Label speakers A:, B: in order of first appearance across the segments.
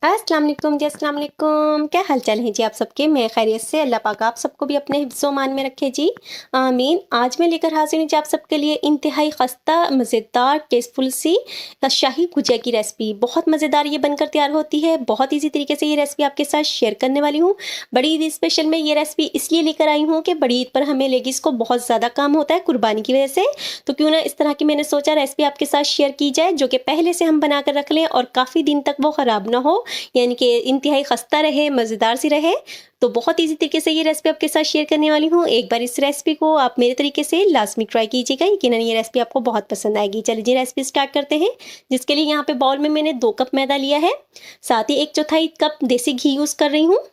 A: अस्सलाम वालेकुम जी, अस्सलाम वालेकुम। क्या हाल चाल है जी आप सबके? मैं खैरियत से, अल्लाह पाक आप सबको भी अपने हिफ्ज़ मान में रखे जी, आमीन। आज मैं लेकर हाज़िर हूँ जी आप सबके लिए इंतहाई खस्ता, मज़ेदार, टेस्टफुल सी शाही गुजिया की रेसिपी। बहुत मज़ेदार ये बनकर तैयार होती है, बहुत ईज़ी तरीके से ये रेसिपी आपके साथ शेयर करने वाली हूँ। बड़ी ईद स्पेशल में ये रेसिपी इसलिए लेकर आई हूँ कि बड़ी ईद पर हमें लेडीज़ को बहुत ज़्यादा काम होता है कुर्बानी की वजह से, तो क्यों ना इस तरह की मैंने सोचा रेसिपी आपके साथ शेयर की जाए, जो कि पहले से हम बना कर रख लें और काफ़ी दिन तक वो ख़राब ना हो, यानी कि इंतहाई खस्ता रहे, मज़ेदार सी रहे। तो बहुत ईज़ी तरीके से ये रेसिपी आपके साथ शेयर करने वाली हूँ। एक बार इस रेसिपी को आप मेरे तरीके से लाज़मी ट्राई कीजिएगा, यकीनन ये रेसिपी आपको बहुत पसंद आएगी। चलिए जी रेसिपी स्टार्ट करते हैं। जिसके लिए यहाँ पे बाउल में मैंने 2 कप मैदा लिया है, साथ ही 1/4 कप देसी घी यूज़ कर रही हूँ।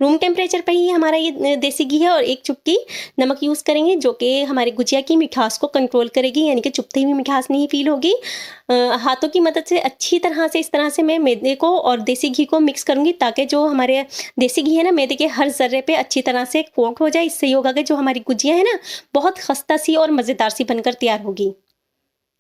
A: रूम टेम्परेचर पे ही हमारा ये देसी घी है, और 1 चुटकी नमक यूज़ करेंगे, जो कि हमारी गुजिया की मिठास को कंट्रोल करेगी, यानी कि चुभती हुई मिठास नहीं फ़ील होगी। हाथों की मदद से अच्छी तरह से इस तरह से मैं मैदे को और देसी घी को मिक्स करूँगी, ताकि जो हमारे देसी घी है ना, मैदे के हर ज़र्रे पे अच्छी तरह से कोट हो जाए। इससे ये होगा कि जो हमारी गुजिया है ना, बहुत खस्ता सी और मज़ेदार सी बनकर तैयार होगी।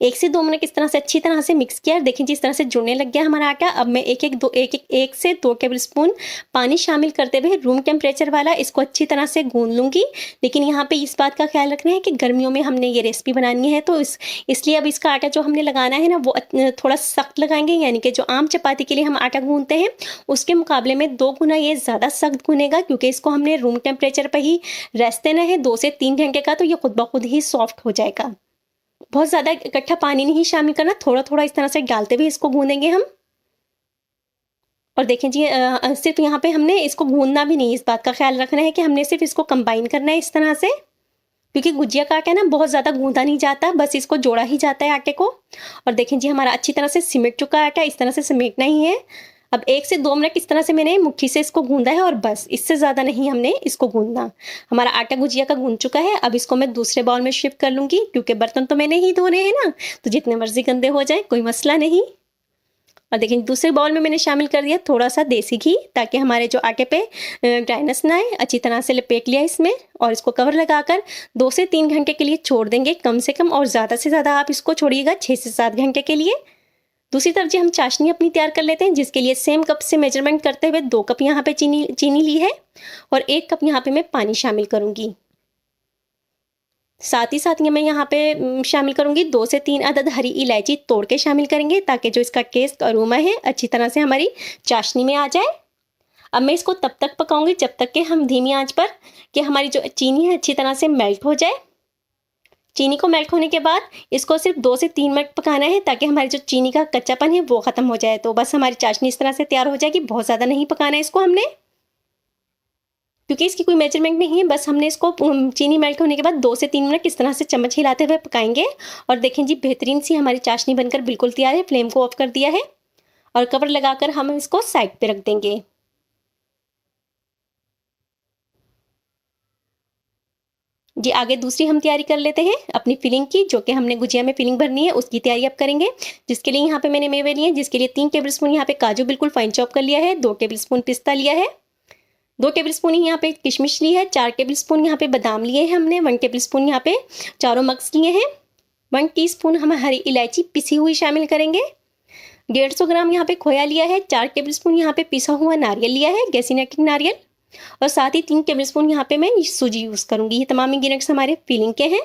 A: 1 से 2 मिनट इस तरह से अच्छी तरह से मिक्स किया। देखिए जिस तरह से जुड़ने लग गया हमारा आटा, अब मैं 1 से 2 टेबलस्पून पानी शामिल करते हुए रूम टेम्परेचर वाला इसको अच्छी तरह से गूँध लूँगी। लेकिन यहाँ पे इस बात का ख़्याल रखना है कि गर्मियों में हमने ये रेसिपी बनानी है, तो इसलिए अब इसका आटा जो हमने लगाना है ना, वो थोड़ा सख्त लगाएँगे, यानी कि जो आम चपाती के लिए हम आटा गूँधते हैं, उसके मुकाबले में 2 गुना ये ज़्यादा सख्त गूनेगा, क्योंकि इसको हमने रूम टेम्परेचर पर ही रेस्ट देना है 2 से 3 घंटे का, तो ये खुद ब खुद ही सॉफ्ट हो जाएगा। बहुत ज़्यादा इकट्ठा पानी नहीं शामिल करना, थोड़ा-थोड़ा इस तरह से डालते हुए इसको गूँधेंगे हम। और देखें जी सिर्फ़ यहाँ पे हमने इसको गूँधना भी नहीं, इस बात का ख़्याल रखना है कि हमने सिर्फ़ इसको कंबाइन करना है इस तरह से, क्योंकि गुजिया का आटा ना बहुत ज़्यादा गूँधा नहीं जाता, बस इसको जोड़ा ही जाता है आटे को। और देखें जी हमारा अच्छी तरह से सिमट चुका है आटा, इस तरह से समेटना ही है। अब 1 से 2 मिनट इस तरह से मैंने मुट्ठी से इसको गूँधा है, और बस इससे ज़्यादा नहीं हमने इसको गूँधना। हमारा आटा गुजिया का गूँध चुका है, अब इसको मैं दूसरे बाउल में शिफ्ट कर लूँगी, क्योंकि बर्तन तो मैंने ही धोने हैं ना, तो जितने मर्ज़ी गंदे हो जाएँ कोई मसला नहीं। और देखिए दूसरे बाउल में मैंने शामिल कर दिया थोड़ा-सा देसी घी, ताकि हमारे जो आटे पे ड्राइनेस ना आए। अच्छी तरह से लपेट लिया इसमें, और इसको कवर लगाकर 2 से 3 घंटे के लिए छोड़ देंगे कम से कम, और ज़्यादा से ज़्यादा आप इसको छोड़िएगा 6 से 7 घंटे के लिए। दूसरी तरफ जी हम चाशनी अपनी तैयार कर लेते हैं, जिसके लिए सेम कप से मेजरमेंट करते हुए 2 कप यहाँ पे चीनी ली है, और 1 कप यहाँ पे मैं पानी शामिल करूँगी। साथ ही साथ ये मैं यहाँ पे शामिल करूँगी 2 से 3 अदद हरी इलायची तोड़ के शामिल करेंगे, ताकि जो इसका टेस्ट अरोमा है अच्छी तरह से हमारी चाशनी में आ जाए। अब मैं इसको तब तक पकाऊंगी जब तक कि हम धीमी आंच पर, कि हमारी जो चीनी है अच्छी तरह से मेल्ट हो जाए। चीनी को मेल्ट होने के बाद इसको सिर्फ 2 से 3 मिनट पकाना है, ताकि हमारी जो चीनी का कच्चापन है वो ख़त्म हो जाए। तो बस हमारी चाशनी इस तरह से तैयार हो जाएगी, बहुत ज़्यादा नहीं पकाना है इसको हमने, क्योंकि इसकी कोई मेजरमेंट नहीं है। बस हमने इसको चीनी मेल्ट होने के बाद 2 से 3 मिनट इस तरह से चम्मच हिलाते हुए पकाएंगे। और देखें जी बेहतरीन सी हमारी चाशनी बनकर बिल्कुल तैयार है। फ्लेम को ऑफ कर दिया है, और कवर लगाकर हम इसको साइड पे रख देंगे। जी आगे दूसरी हम तैयारी कर लेते हैं अपनी फिलिंग की, जो कि हमने गुजिया में फिलिंग भरनी है, उसकी तैयारी अब करेंगे। जिसके लिए यहाँ पे मैंने मेवे लिए हैं, जिसके लिए 3 टेबलस्पून यहाँ पे काजू बिल्कुल फाइन चॉप कर लिया है, 2 टेबलस्पून पिस्ता लिया है, 2 टेबलस्पून ही यहाँ पे किशमिश ली है, 4 टेबलस्पून यहाँ पे बादाम लिए हैं हमने, 1 टेबलस्पून यहाँ पे चारों मग्स लिए हैं, 1 टीस्पून हम हरी इलायची पिसी हुई शामिल करेंगे, 150 ग्राम यहाँ पे खोया लिया है, 4 टेबलस्पून यहाँ पे पिसा हुआ नारियल लिया है, गैसीनेटिक नारियल, और साथ ही 3 टेबलस्पून यहाँ पे मैं सूजी यूज़ करूँगी। ये तमाम इंग्रेडिएंट्स हमारे फिलिंग के हैं।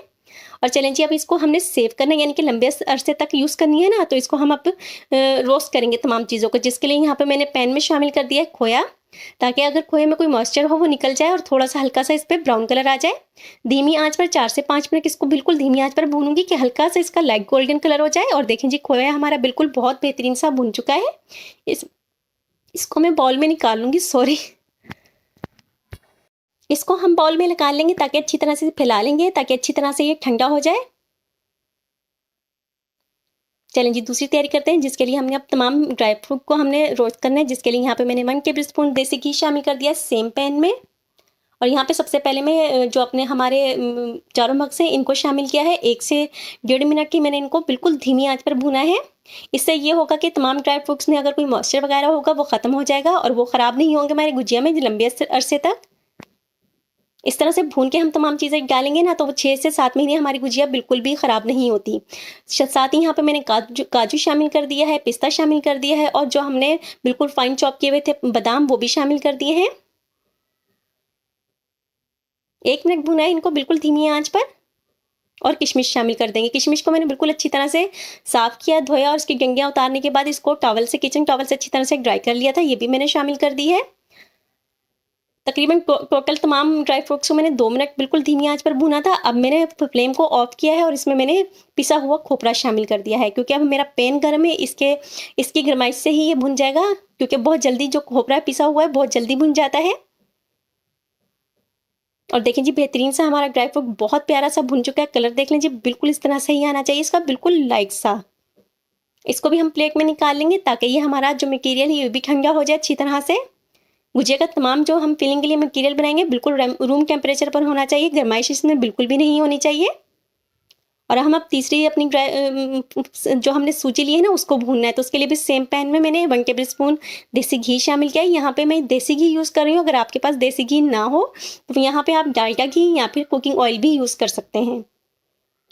A: और चलें जी अब इसको हमने सेव करना है, यानी कि लंबे अरसे तक यूज़ करनी है ना, तो इसको हम अब रोस्ट करेंगे तमाम चीज़ों को, जिसके लिए यहाँ पे मैंने पैन में शामिल कर दिया है खोया, ताकि अगर खोए में कोई मॉइस्चर हो वो निकल जाए, और थोड़ा सा हल्का सा इस पर ब्राउन कलर आ जाए। धीमी आंच पर 4 से 5 मिनट इसको बिल्कुल धीमी आंच पर भूनूंगी, कि हल्का सा इसका लाइट गोल्डन कलर हो जाए। और देखें जी खोया हमारा बिल्कुल बहुत बेहतरीन सा भुन चुका है। इसको मैं बाउल में निकाल लूँगी, सॉरी, इसको हम बाउल में निकाल लेंगे, ताकि अच्छी तरह से फैला लेंगे, ताकि अच्छी तरह से ये ठंडा हो जाए। चलें जी दूसरी तैयारी करते हैं, जिसके लिए हमने अब तमाम ड्राई फ्रूट को हमने रोस्ट करना है। जिसके लिए यहाँ पे मैंने 1 टेबलस्पून देसी घी शामिल कर दिया है सेम पैन में, और यहाँ पे सबसे पहले मैं जो अपने हमारे चारों मग्स हैं इनको शामिल किया है। 1 से 1.5 मिनट की मैंने इनको बिल्कुल धीमी आंच पर भुना है। इससे ये होगा कि तमाम ड्राई फ्रूट्स में अगर कोई मॉइस्चर वगैरह होगा वो ख़त्म हो जाएगा, और वो ख़राब नहीं होंगे हमारी गुजिया में लंबे अरसे तक। इस तरह से भून के हम तमाम चीज़ें डालेंगे ना तो वो 6 से 7 महीने हमारी गुजिया बिल्कुल भी ख़राब नहीं होती। साथ ही यहाँ पे मैंने काजू काजू शामिल कर दिया है, पिस्ता शामिल कर दिया है और जो हमने बिल्कुल फाइन चॉप किए हुए थे बादाम वो भी शामिल कर दिए हैं। 1 मिनट भुना है इनको बिल्कुल धीमी आंच पर और किशमिश शामिल कर देंगे। किशमिश को मैंने बिल्कुल अच्छी तरह से साफ़ किया, धोया और उसकी डंडियाँ उतारने के बाद इसको टॉवल से किचन टॉवल से अच्छी तरह से ड्राई कर लिया था, ये भी मैंने शामिल कर दी है। तकरीबन टोटल तमाम ड्राई फ्रूट्स को मैंने 2 मिनट बिल्कुल धीमी आंच पर भुना था। अब मैंने फ्लेम को ऑफ किया है और इसमें मैंने पिसा हुआ खोपरा शामिल कर दिया है, क्योंकि अब मेरा पैन गर्म है, इसकी गरमाइश से ही ये भुन जाएगा, क्योंकि बहुत जल्दी जो खोपरा पिसा हुआ है बहुत जल्दी भुन जाता है। और देखें जी बेहतरीन सा हमारा ड्राई फ्रूट बहुत प्यारा सा भुन चुका है। कलर देख लें जी, बिल्कुल इस तरह से ही आना चाहिए इसका, बिल्कुल लाइट सा। इसको भी हम प्लेट में निकाल लेंगे ताकि ये हमारा जो मटेरियल है ये भी ठंडा हो जाए अच्छी तरह से। गुजिया का तमाम जो हम फिलिंग के लिए मटेरियल बनाएंगे बिल्कुल रूम टेम्परेचर पर होना चाहिए, गरमाइश इसमें बिल्कुल भी नहीं होनी चाहिए। और हम अब तीसरी अपनी जो हमने सूजी ली है ना उसको भूनना है, तो उसके लिए भी सेम पैन में मैंने 1 टेबल स्पून देसी घी शामिल किया है। यहाँ पे मैं देसी घी यूज़ कर रही हूँ, अगर आपके पास देसी घी ना हो तो यहाँ पे आप डालडा घी या फिर कुकिंग ऑयल भी यूज़ कर सकते हैं।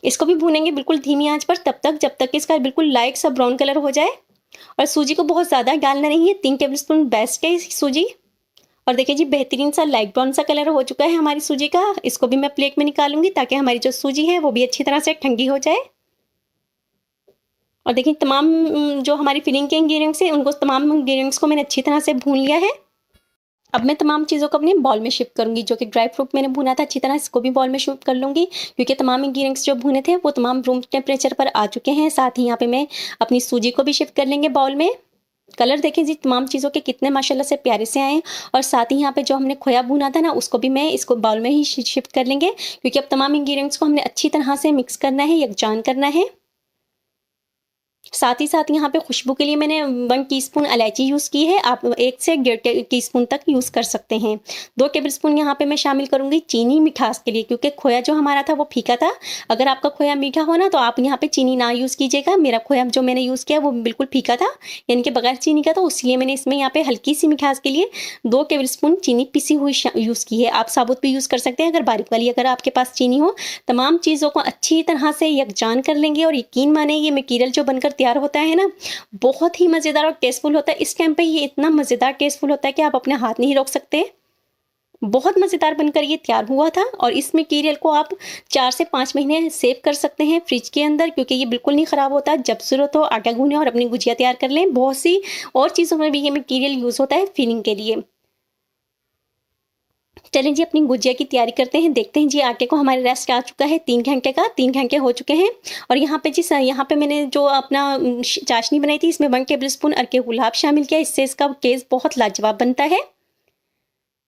A: इसको भी भूनेंगे बिल्कुल धीमी आंच पर तब तक जब तक इसका बिल्कुल लाइट सा ब्राउन कलर हो जाए। और सूजी को बहुत ज़्यादा डालना नहीं है, 3 टेबल स्पून बेस्ट है सूजी। और देखिए जी बेहतरीन सा लाइट ब्राउन सा कलर हो चुका है हमारी सूजी का। इसको भी मैं प्लेट में निकालूंगी ताकि हमारी जो सूजी है वो भी अच्छी तरह से ठंडी हो जाए। और देखिए तमाम जो हमारी फिलिंग के इंग्रेडिएंट्स हैं उनको तमाम इंग्रेडिएंट्स को मैंने अच्छी तरह से भून लिया है। अब मैं तमाम चीज़ों को अपने बाउल में शिफ्ट करूंगी। जो कि ड्राई फ्रूट मैंने भुना था अच्छी तरह, इसको भी बाउल में शिफ्ट कर लूँगी, क्योंकि तमाम इंग्रेडिएंट्स जो भुने थे वो तमाम रूम टेम्परेचर पर आ चुके हैं। साथ ही यहाँ पे मैं अपनी सूजी को भी शिफ्ट कर लेंगे बाउल में। कलर देखें जी तमाम चीज़ों के कितने माशाल्लाह से प्यारे से आए हैं। और साथ ही यहाँ पे जो हमने खोया भुना था ना उसको भी मैं इसको बाउल में ही शिफ्ट कर लेंगे, क्योंकि अब तमाम इंग्रेडिएंट्स को हमने अच्छी तरह से मिक्स करना है, यकजान करना है। साथ ही साथ यहाँ पे खुशबू के लिए मैंने 1 टीस्पून इलायची यूज़ की है, आप 1 से 1.5 टीस्पून तक यूज़ कर सकते हैं। 2 टेबलस्पून यहाँ पे मैं शामिल करूँगी चीनी मिठास के लिए, क्योंकि खोया जो हमारा था वो फीका था। अगर आपका खोया मीठा हो ना तो आप यहाँ पे चीनी ना यूज़ कीजिएगा। मेरा खोया जो मैंने यूज़ किया वो बिल्कुल फीका था, यानी कि बगैर चीनी का, तो इसलिए मैंने इसमें यहाँ पे हल्की सी मिठास के लिए 2 टेबलस्पून चीनी पिसी हुई यूज़ की है। आप साबुत भी यूज़ कर सकते हैं अगर बारीक वाली, अगर आपके पास चीनी हो। तमाम चीज़ों को अच्छी तरह से यकजान कर लेंगे और यकीन माने ये मटीरियल जो बनकर तैयार होता है ना बहुत ही मज़ेदार और टेस्टफुल होता है। इस टाइम पे ये इतना मज़ेदार टेस्टफुल होता है कि आप अपने हाथ नहीं रोक सकते। बहुत मज़ेदार बनकर ये तैयार हुआ था और इस मटीरियल को आप 4 से 5 महीने सेव कर सकते हैं फ्रिज के अंदर, क्योंकि ये बिल्कुल नहीं ख़राब होता। जब ज़रूरत हो आटा गूंदें और अपनी गुजिया तैयार कर लें। बहुत सी और चीज़ों में भी ये मटीरियल यूज़ होता है फिलिंग के लिए। चलें जी अपनी गुजिया की तैयारी करते हैं। देखते हैं जी आटे को हमारे रेस्ट आ चुका है 3 घंटे का, 3 घंटे हो चुके हैं। और यहाँ पे जी यहाँ पे मैंने जो अपना चाशनी बनाई थी इसमें 1 टेबल स्पून अरके गुलाब शामिल किया, इससे इसका टेस्ट बहुत लाजवाब बनता है।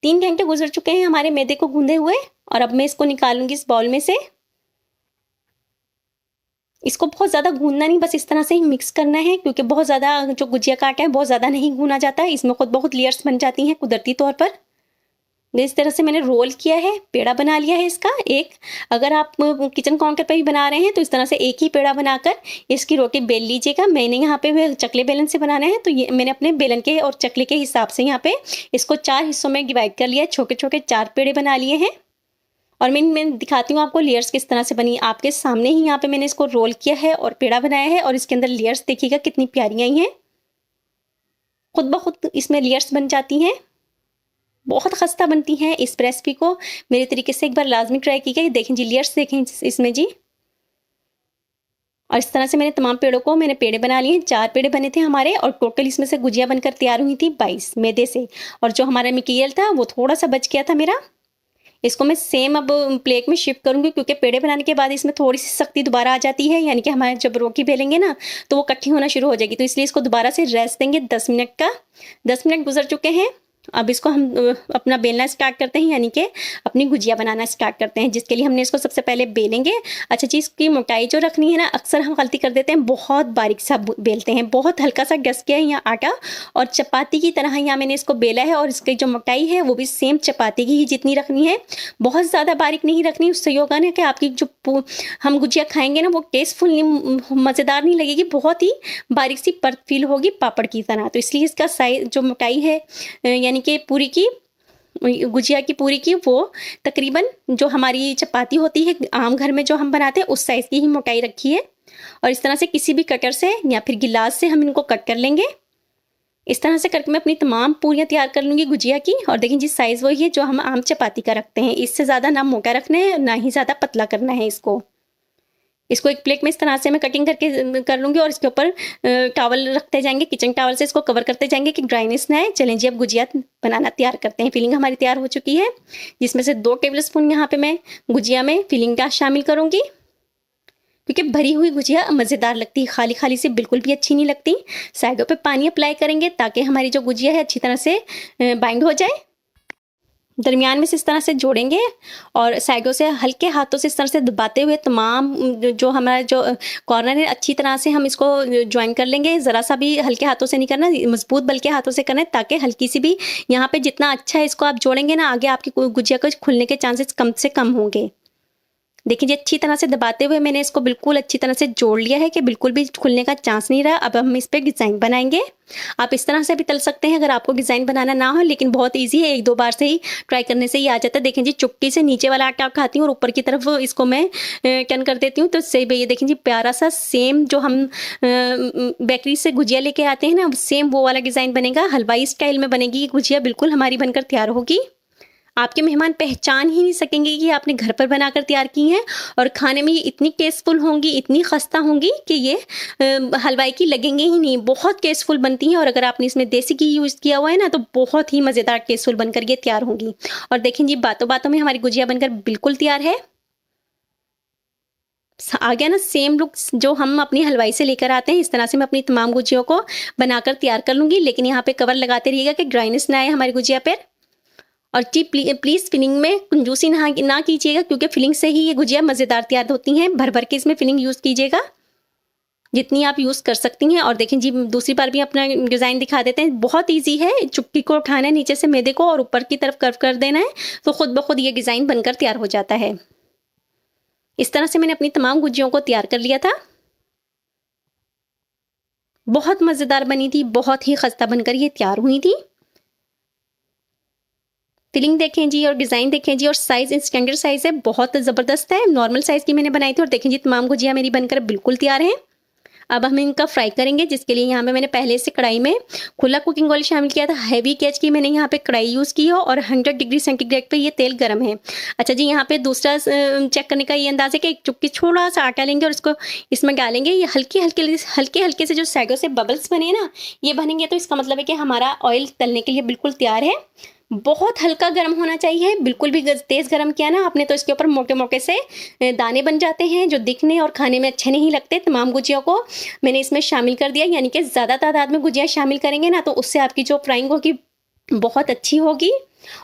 A: 3 घंटे गुजर चुके हैं हमारे मैदे को गूंदे हुए और अब मैं इसको निकालूंगी इस बाउल में से। इसको बहुत ज़्यादा गूंदना नहीं, बस इस तरह से ही मिक्स करना है, क्योंकि बहुत ज़्यादा जो गुजिया का आटा है बहुत ज़्यादा नहीं गूना जाता है, इसमें खुद बहुत लेयर्स बन जाती हैं कुदरती तौर पर। इस तरह से मैंने रोल किया है, पेड़ा बना लिया है इसका एक। अगर आप किचन काउंटर पर भी बना रहे हैं तो इस तरह से एक ही पेड़ा बनाकर इसकी रोटी बेल लीजिएगा। मैंने यहाँ पे चकले बेलन से बनाना है, तो ये मैंने अपने बेलन के और चकले के हिसाब से यहाँ पे इसको 4 हिस्सों में डिवाइड कर लिया है। छोटे छोटे 4 पेड़े बना लिए हैं और मैं दिखाती हूँ आपको लेयर्स किस तरह से बनी। आपके सामने ही यहाँ पे मैंने इसको रोल किया है और पेड़ा बनाया है और इसके अंदर लेयर्स देखिएगा कितनी प्यारी आई हैं। खुद ब खुद इसमें लेयर्स बन जाती हैं, बहुत खस्ता बनती हैं। इस रेसिपी को मेरे तरीके से एक बार लाजमी ट्राई कीजिए। देखें जी लेयर्स देखें इसमें जी। और इस तरह से मैंने तमाम पेड़ों को मैंने पेड़े बना लिए हैं। 4 पेड़े बने थे हमारे और टोटल इसमें से गुजिया बनकर तैयार हुई थी 22 मैदे से। और जो हमारा मटीरियल था वो थोड़ा सा बच गया था मेरा। इसको मैं सेम अब प्लेट में शिफ्ट करूंगी, क्योंकि पेड़े बनाने के बाद इसमें थोड़ी सी सख्ती दोबारा आ जाती है, यानी कि हमारे जब रोटी बेलेंगे ना तो वो इकट्ठी होना शुरू हो जाएगी। तो इसलिए इसको दोबारा से रेस्ट देंगे 10 मिनट का। 10 मिनट गुजर चुके हैं। अब इसको हम अपना बेलना स्टार्ट करते हैं, यानी कि अपनी गुजिया बनाना स्टार्ट करते हैं, जिसके लिए हमने इसको सबसे पहले बेलेंगे। अच्छा चीज़ की मोटाई जो रखनी है ना, अक्सर हम गलती कर देते हैं, बहुत बारीक सा बेलते हैं। बहुत हल्का सा गस किया है यहाँ आटा और चपाती की तरह यहाँ मैंने इसको बेला है और इसकी जो मोटाई है वो भी सेम चपाती की ही जितनी रखनी है। बहुत ज़्यादा बारीक नहीं रखनी, उससे ये होगा ना कि आपकी जो हम गुजिया खाएंगे ना वो टेस्टफुल नहीं, मज़ेदार नहीं लगेगी, बहुत ही बारीक सी परत फील होगी पापड़ की तरह। तो इसलिए इसका साइज जो मोटाई है यानी कि पूरी की गुजिया की पूरी की, वो तकरीबन जो हमारी चपाती होती है आम घर में जो हम बनाते हैं उस साइज़ की ही मोटाई रखी है। और इस तरह से किसी भी कटर से या फिर गिलास से हम इनको कट कर लेंगे। इस तरह से करके मैं अपनी तमाम पूरियाँ तैयार कर लूँगी गुजिया की। और देखिए जी साइज़ वही है जो हम आम चपाती का रखते हैं, इससे ज़्यादा ना मोटा रखना है ना ही ज़्यादा पतला करना है इसको। इसको एक प्लेट में इस तरह से मैं कटिंग करके कर लूँगी और इसके ऊपर टॉवल रखते जाएँगे, किचन टॉवल से इसको कवर करते जाएँगे कि ड्राइनेस ना आए। चलें जी अब गुजिया बनाना तैयार करते हैं। फिलिंग हमारी तैयार हो चुकी है, जिसमें से 2 टेबल स्पून यहाँ पे मैं गुजिया में फिलिंग का शामिल करूँगी, क्योंकि भरी हुई गुजिया मज़ेदार लगती है, खाली-खाली से बिल्कुल भी अच्छी नहीं लगती। साइडों पे पानी अप्लाई करेंगे ताकि हमारी जो गुजिया है अच्छी तरह से बाइंड हो जाए। दरमियान में से इस तरह से जोड़ेंगे और साइडों से हल्के हाथों से इस तरह से दबाते हुए तमाम जो हमारा जो कॉर्नर है अच्छी तरह से हम इसको जॉइन कर लेंगे। ज़रा सा भी हल्के हाथों से नहीं करना, मजबूत बल्कि हाथों से करना है, ताकि हल्की सी भी यहाँ पे जितना अच्छा है इसको आप जोड़ेंगे ना, आगे आपकी गुजिया को खुलने के चांसेस कम से कम होंगे। देखिए जी अच्छी तरह से दबाते हुए मैंने इसको बिल्कुल अच्छी तरह से जोड़ लिया है कि बिल्कुल भी खुलने का चांस नहीं रहा। अब हम इस पे डिज़ाइन बनाएंगे। आप इस तरह से भी तल सकते हैं अगर आपको डिज़ाइन बनाना ना हो, लेकिन बहुत ईजी है, 1-2 बार से ही ट्राई करने से ही आ जाता है। देखें जी चुटकी से नीचे वाला आटा उठाती हूँ और ऊपर की तरफ इसको मैं टर्न कर देती हूँ, तो इससे ये देखें जी प्यारा सा सेम जो हम बेकरी से गुजिया लेके आते हैं ना, सेम वो वाला डिज़ाइन बनेगा। हलवाई स्टाइल में बनेगी ये गुजिया, बिल्कुल हमारी बनकर तैयार होगी। आपके मेहमान पहचान ही नहीं सकेंगे कि आपने घर पर बनाकर तैयार की हैं, और खाने में ये इतनी टेस्टफुल होंगी, इतनी खस्ता होंगी कि ये हलवाई की लगेंगे ही नहीं। बहुत टेस्टफुल बनती हैं और अगर आपने इसमें देसी घी यूज़ किया हुआ है ना, तो बहुत ही मज़ेदार टेस्टफुल बनकर ये तैयार होंगी। और देखें जी बातों बातों में हमारी गुजिया बनकर बिल्कुल तैयार है। आ गया ना सेम लुक जो हम अपनी हलवाई से लेकर आते हैं। इस तरह से मैं अपनी तमाम गुजियों को बनाकर तैयार कर लूँगी, लेकिन यहाँ पे कवर लगाते रहिएगा कि ड्राइनेस ना आए हमारी गुजिया पर। और जी प्लीज़ फिलिंग में कंजूसी ना कीजिएगा, क्योंकि फिलिंग से ही ये गुजिया मज़ेदार तैयार होती हैं। भर भर के इसमें फिलिंग यूज़ कीजिएगा, जितनी आप यूज़ कर सकती हैं। और देखें जी दूसरी बार भी अपना डिज़ाइन दिखा देते हैं। बहुत ईजी है, चुटकी को उठाना है नीचे से मैदे को और ऊपर की तरफ कर्व कर देना है, तो खुद ब खुद ये डिज़ाइन बनकर तैयार हो जाता है। इस तरह से मैंने अपनी तमाम गुजियों को तैयार कर लिया था। बहुत मज़ेदार बनी थी, बहुत ही खस्ता बनकर ये तैयार हुई थी। फिलिंग देखें जी और डिज़ाइन देखें जी, और साइज़ स्टैंडर्ड साइज़ है, बहुत ज़बरदस्त है। नॉर्मल साइज़ की मैंने बनाई थी और देखें जी तमाम गुजिया मेरी बनकर बिल्कुल तैयार हैं। अब हम इनका फ्राई करेंगे, जिसके लिए यहाँ पे मैंने पहले से कढ़ाई में खुला कुकिंग ऑयल शामिल किया था। हैवी केच की मैंने यहाँ पे कढ़ाई यूज़ की है और 100 डिग्री सेंटीग्रेड पे ये तेल गर्म है। अच्छा जी, यहाँ पे दूसरा चेक करने का ये अंदाज़ है कि एक चुटकी थोड़ा सा आटा लेंगे और इसको इसमें डालेंगे। ये हल्के-हल्के से जो साइडों से बबल्स बने ना, ये बनेंगे, तो इसका मतलब है कि हमारा ऑयल तलने के लिए बिल्कुल तैयार है। बहुत हल्का गर्म होना चाहिए, बिल्कुल भी तेज़ गर्म किया ना आपने तो इसके ऊपर मोटे-मोटे से दाने बन जाते हैं, जो दिखने और खाने में अच्छे नहीं लगते। तमाम गुजियों को मैंने इसमें शामिल कर दिया, यानी कि ज़्यादा तादाद में गुजिया शामिल करेंगे ना, तो उससे आपकी जो फ्राइंग होगी बहुत अच्छी होगी।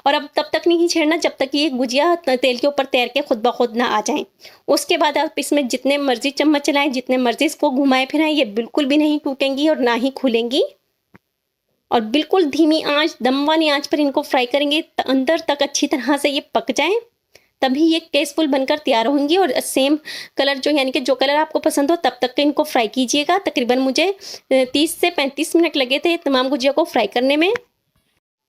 A: और अब तब तक नहीं छेड़ना जब तक ये गुजिया तेल के ऊपर तैर के खुद ब खुद ना आ जाएँ। उसके बाद आप इसमें जितने मर्ज़ी चम्मच चलाएँ, जितने मर्ज़ी इसको घुमाएँ फिराएँ, ये बिल्कुल भी नहीं टूटेंगी और ना ही खुलेंगी। और बिल्कुल धीमी आंच, दम वाली आंच पर इनको फ्राई करेंगे, अंदर तक अच्छी तरह से ये पक जाएं, तभी ये टेस्टफुल बनकर तैयार होंगी। और सेम कलर जो, यानी कि जो कलर आपको पसंद हो तब तक के इनको फ्राई कीजिएगा। तकरीबन मुझे 30 से 35 मिनट लगे थे तमाम गुजिया को फ्राई करने में।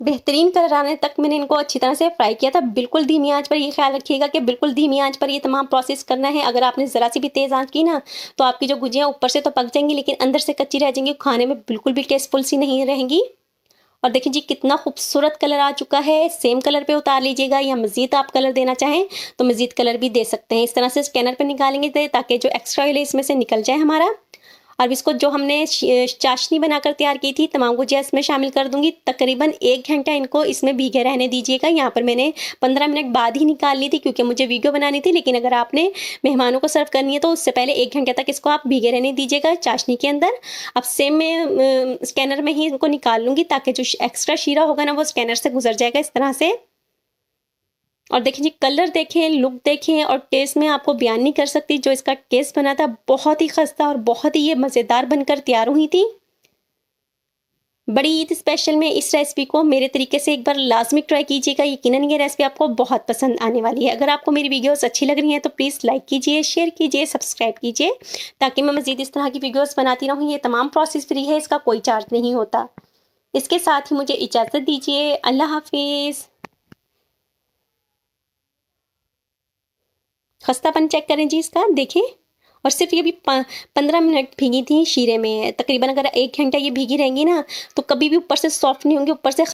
A: बेहतरीन कलर आने तक मैंने इनको अच्छी तरह से फ्राई किया था, बिल्कुल धीमी आंच पर। ये ख्याल रखिएगा कि बिल्कुल धीमी आंच पर ये तमाम प्रोसेस करना है। अगर आपने ज़रा सी भी तेज़ आंच की ना, तो आपकी जो गुजिया ऊपर से तो पक जाएंगी, लेकिन अंदर से कच्ची रह जाएंगी, खाने में बिल्कुल भी टेस्टफुल सी नहीं रहेंगी। और देखिए जी कितना खूबसूरत कलर आ चुका है। सेम कलर पे उतार लीजिएगा, या मज़ीद आप कलर देना चाहें तो मज़ीद कलर भी दे सकते हैं। इस तरह से स्कैनर पे निकालेंगे ताकि जो एक्स्ट्रा ऑयल है इसमें से निकल जाए हमारा। अब इसको जो हमने चाशनी बनाकर तैयार की थी, तमाम गुजिया इसमें शामिल कर दूंगी। तकरीबन 1 घंटा इनको इसमें भीगे रहने दीजिएगा। यहाँ पर मैंने 15 मिनट बाद ही निकाल ली थी, क्योंकि मुझे वीडियो बनानी थी। लेकिन अगर आपने मेहमानों को सर्व करनी है तो उससे पहले 1 घंटे तक इसको आप भीगे रहने दीजिएगा चाशनी के अंदर। अब सेम मैं स्कैनर में ही इनको निकाल लूँगी, ताकि जो एक्स्ट्रा शीरा होगा ना, वो स्कैनर से गुजर जाएगा इस तरह से। और देखिए जी कलर देखें, लुक देखें, और टेस्ट में आपको बयान नहीं कर सकती जो इसका टेस्ट बना था। बहुत ही खस्ता और बहुत ही ये मज़ेदार बनकर तैयार हुई थी। बड़ी ईद स्पेशल में इस रेसिपी को मेरे तरीके से एक बार लाजमी ट्राई कीजिएगा। यकीनन ये रेसिपी आपको बहुत पसंद आने वाली है। अगर आपको मेरी वीडियोस अच्छी लग रही हैं तो प्लीज़ लाइक कीजिए, शेयर कीजिए, सब्सक्राइब कीजिए, ताकि मैं मज़ीद इस तरह की वीडियोस बनाती रहूँ। ये तमाम प्रोसेस फ्री है, इसका कोई चार्ज नहीं होता। इसके साथ ही मुझे इजाज़त दीजिए। अल्लाह हाफिज़। खस्तापन चेक करें जी इसका, देखें। और सिर्फ ये भी 15 मिनट भीगी थी शीरे में। तकरीबन अगर 1 घंटा ये भीगी रहेंगी ना तो कभी भी ऊपर से सॉफ्ट नहीं होंगी, ऊपर से